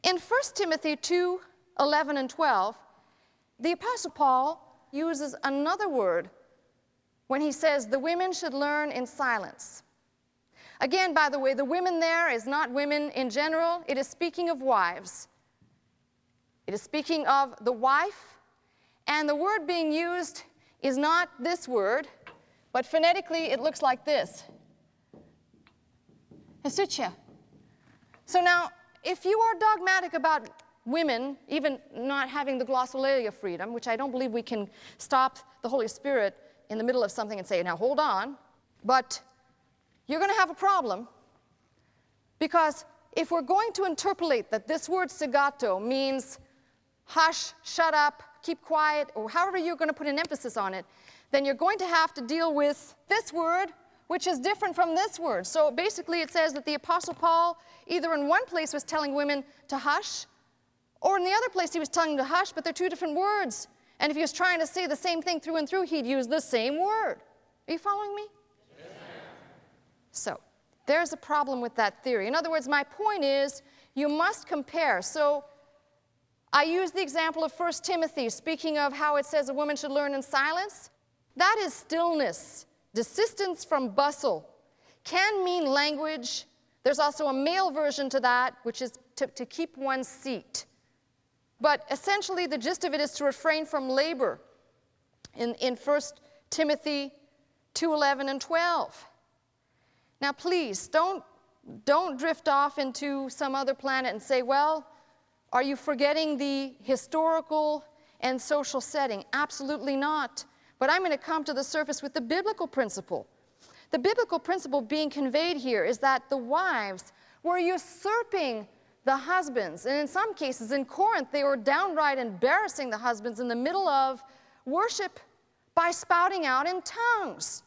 In 1 Timothy 2:11 and 12, the Apostle Paul uses another word when he says the women should learn in silence. Again, by the way, the women there is not women in general. It is speaking of wives. It is speaking of the wife, and the word being used is not this word, but phonetically it looks like this. Hesutia. So now, if you are dogmatic about women, even not having the glossolalia freedom, which I don't believe we can stop the Holy Spirit in the middle of something and say, now hold on, but you're going to have a problem, because if we're going to interpolate that this word segato means hush, shut up, keep quiet, or however you're going to put an emphasis on it, then you're going to have to deal with this word, which is different from this word. So basically it says that the Apostle Paul either in one place was telling women to hush, or in the other place he was telling them to hush, but they're two different words. And if he was trying to say the same thing through and through, he'd use the same word. Are you following me? Yes. So there's a problem with that theory. In other words, my point is you must compare. So I use the example of 1 Timothy, speaking of how it says a woman should learn in silence. That is stillness, desistance from bustle. Can mean language. There's also a male version to that, which is to keep one's seat. But essentially, the gist of it is to refrain from labor in 1 Timothy 2:11 and 12. Now, please, don't drift off into some other planet and say, well, are you forgetting the historical and social setting? Absolutely not. But I'm going to come to the surface with the biblical principle. The biblical principle being conveyed here is that the wives were usurping the husbands. And in some cases, in Corinth, they were downright embarrassing the husbands in the middle of worship by spouting out in tongues.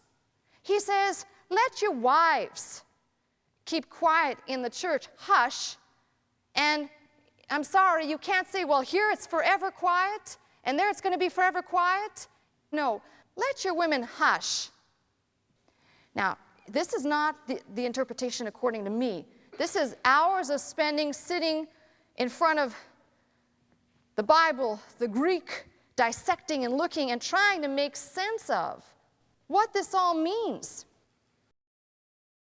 He says, let your wives keep quiet in the church, hush. And I'm sorry, you can't say, well, here it's forever quiet, and there it's going to be forever quiet. No, let your women hush. Now, this is not the interpretation according to me. This is hours of spending sitting in front of the Bible, the Greek, dissecting and looking and trying to make sense of what this all means.